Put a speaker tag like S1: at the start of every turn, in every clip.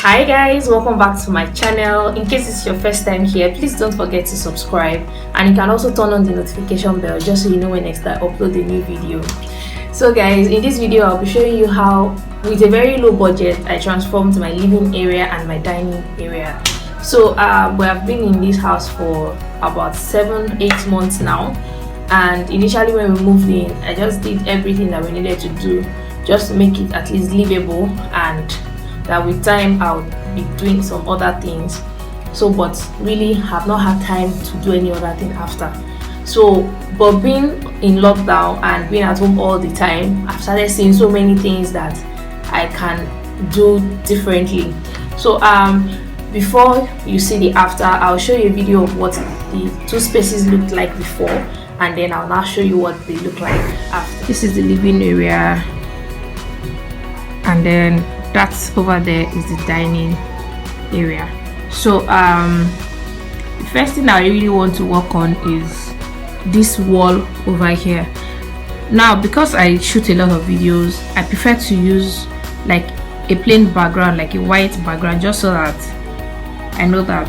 S1: Hi guys, welcome back to my channel. In case it's your first time here, please don't forget to subscribe, and you can also turn on the notification bell just so you know when next I upload a new video. So guys, in this video I'll be showing you how with a very low budget I transformed my living area and my dining area. So we have been in this house for about 7-8 months now, and initially when we moved in I just did everything that we needed to do just to make it at least livable, and that with time I'll be doing some other things. So but really have not had time to do any other thing after. So but being in lockdown and being at home all the time, I've started seeing so many things that I can do differently. So before you see the after, I'll show you a video of what the two spaces looked like before, and then I'll now show you what they look like after. This is the living area, and then that's over there is the dining area. So the first thing I really want to work on is this wall over here. Now because I shoot a lot of videos, I prefer to use like a plain background, like a white background, just so that I know that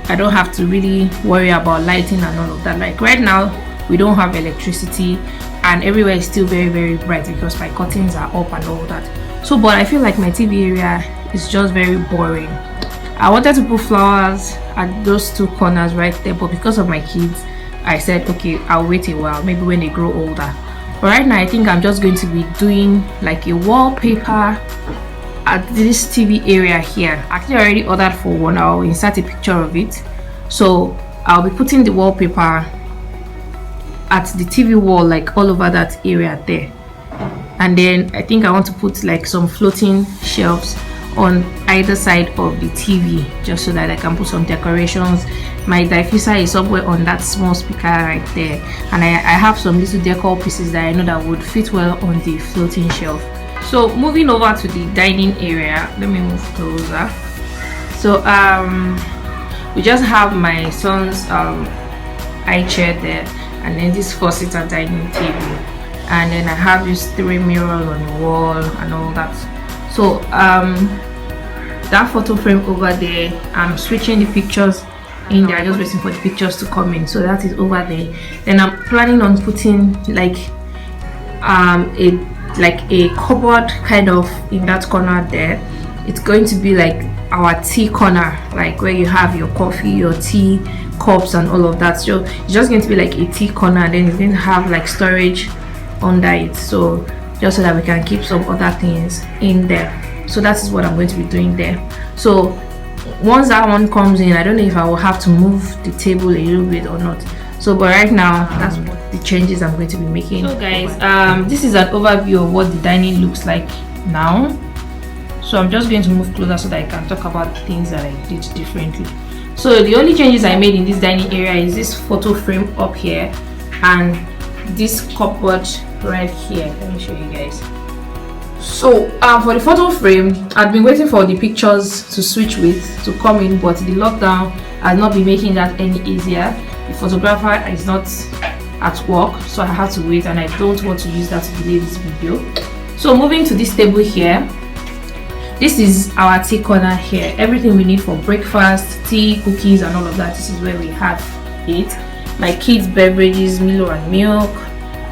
S1: I don't have to really worry about lighting and all of that. Like right now we don't have electricity and everywhere is still very bright because my curtains are up and all that. So but I feel like my TV area is just very boring. I wanted to put flowers at those two corners right there, but because of my kids I said okay, I'll wait a while, maybe when they grow older. But right now I think I'm just going to be doing like a wallpaper at this TV area here. Actually I already ordered for one. I'll insert a picture of it. So I'll be putting the wallpaper at the TV wall, like all over that area there. And then I think I want to put like some floating shelves on either side of the TV, just so that I can put some decorations. My diffuser is somewhere on that small speaker right there, and I have some little decor pieces that I know that would fit well on the floating shelf. So moving over to the dining area, let me move closer. So we just have my son's high chair there, and then this 4-seater dining table, and then I have these 3 mirrors on the wall and all that. So that photo frame over there, I'm switching the pictures in there, just waiting for the pictures to come in. So that is over there. Then I'm planning on putting like a cupboard kind of in that corner there. It's going to be like our tea corner, like where you have your coffee, your tea cups and all of that. So it's just going to be like a tea corner, and then it's going to have like storage under it, so just so that we can keep some other things in there. So that is what I'm going to be doing there. So once that one comes in, I don't know if I will have to move the table a little bit or not. So but right now that's what the changes I'm going to be making. So guys, this is an overview of what the dining looks like now. So I'm just going to move closer so that I can talk about the things that I did differently. So the only changes I made in this dining area is this photo frame up here and this cupboard right here. Let me show you guys. So for the photo frame, I've been waiting for the pictures to switch with to come in, but the lockdown has not been making that any easier. The photographer is not at work, so I have to wait, and I don't want to use that to delay this video. So moving to this table here, this is our tea corner here. Everything we need for breakfast, tea, cookies and all of that, this is where we have it. My kids' beverages, Milo and milk,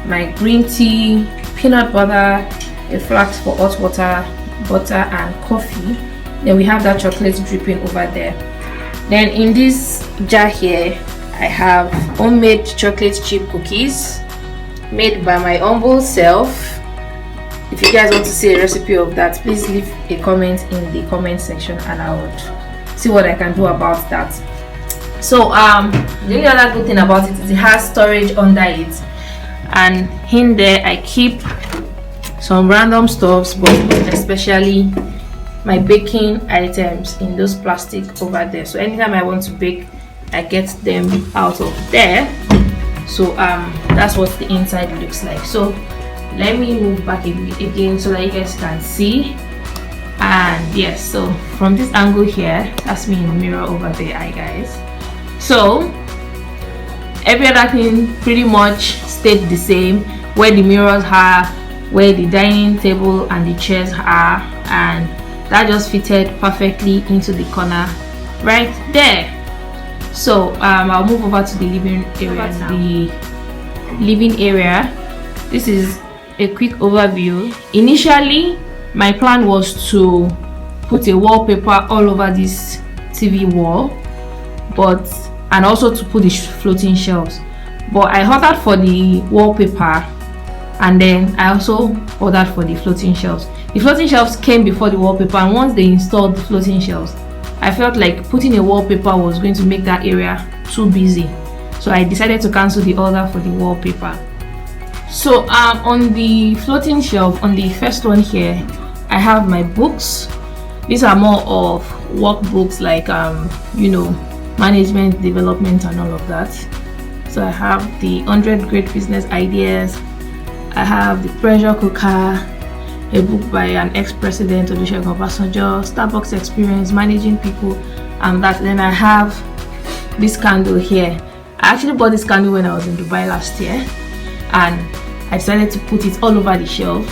S1: my green tea, peanut butter, a flask for hot water, butter and coffee. Then we have that chocolate dripping over there. Then in this jar here, I have homemade chocolate chip cookies made by my humble self. If you guys want to see a recipe of that, please leave a comment in the comment section and I would see what I can do about that. So the only other good thing about it is it has storage under it, and in there I keep some random stuffs, but especially my baking items in those plastic over there. So anytime I want to bake, I get them out of there. So that's what the inside looks like. So let me move back a bit again so that you guys can see. And yes, so from this angle here, that's me in the mirror over there. Hi guys. So every other thing pretty much stayed the same, where the mirrors are, where the dining table and the chairs are, and that just fitted perfectly into the corner right there. So I'll move over to the living area now. The living area, this is a quick overview. Initially my plan was to put a wallpaper all over this TV wall, and also to put the floating shelves, but I ordered for the wallpaper and then I also ordered for the floating shelves. The floating shelves came before the wallpaper, and once they installed the floating shelves, I felt like putting a wallpaper was going to make that area too busy, so I decided to cancel the order for the wallpaper. So on the floating shelf, on the first one here, I have my books. These are more of workbooks, like management, development, and all of that. So I have the 100 Great Business Ideas. I have the Pressure Cooker, a book by an ex-president, Olusegun Obasanjo, Starbucks Experience, Managing People, and that. Then I have this candle here. I actually bought this candle when I was in Dubai last year, and I decided to put it all over the shelf.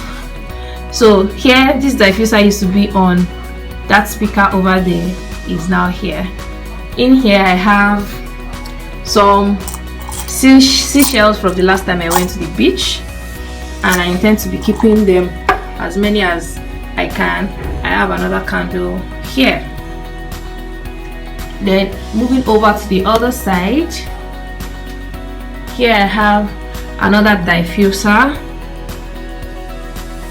S1: So here, this diffuser used to be on. That speaker over there is now here. In here I have some seashells from the last time I went to the beach, and I intend to be keeping them as many as I can. I have another candle here. Then moving over to the other side, here I have another diffuser.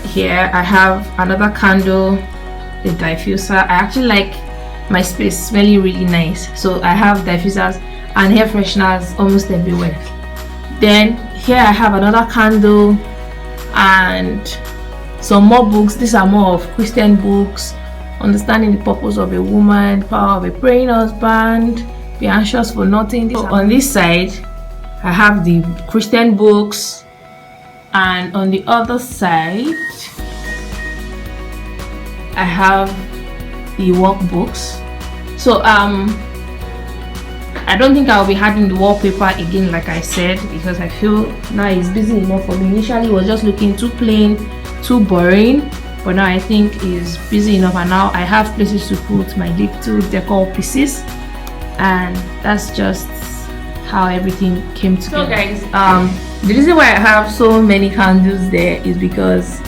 S1: Here I have another candle, the diffuser. I actually like my space smelling really nice, so I have diffusers and air fresheners almost everywhere. Then here I have another candle and some more books. These are more of Christian books: Understanding the Purpose of a Woman, Power of a Praying Husband, Be Anxious for Nothing. On this side I have the Christian books, and on the other side I have the workbooks. So I don't think I'll be adding the wallpaper again, like I said, because I feel now it's busy enough for me. Initially it was just looking too plain, too boring, but now I think it's busy enough, and now I have places to put my little decor pieces, and that's just how everything came together. So guys, the reason why I have so many candles there is because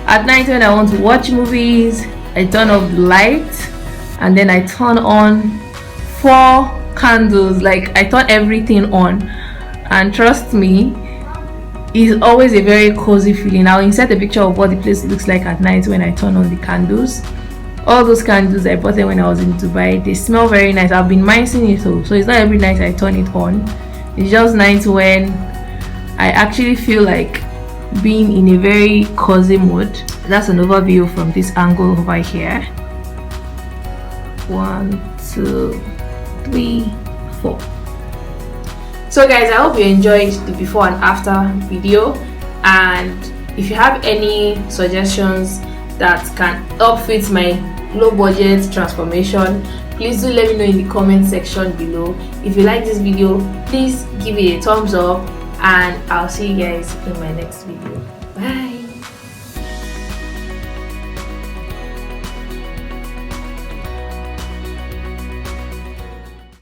S1: at night when I want to watch movies, I turn off the light and then I turn on 4 candles. Like, I turn everything on, and trust me, it's always a very cozy feeling. I'll insert a picture of what the place looks like at night when I turn on the candles. All those candles I bought them when I was in Dubai, they smell very nice. I've been micing it all, so it's not every night I turn it on. It's just nights when I actually feel like being in a very cozy mood. That's an overview from this angle over here. 1, 2, 3, 4. So guys, I hope you enjoyed the before and after video, and if you have any suggestions that can help fit my low budget transformation, please do let me know in the comment section below. If you like this video, please give it a thumbs up, and I'll see you guys in my next video.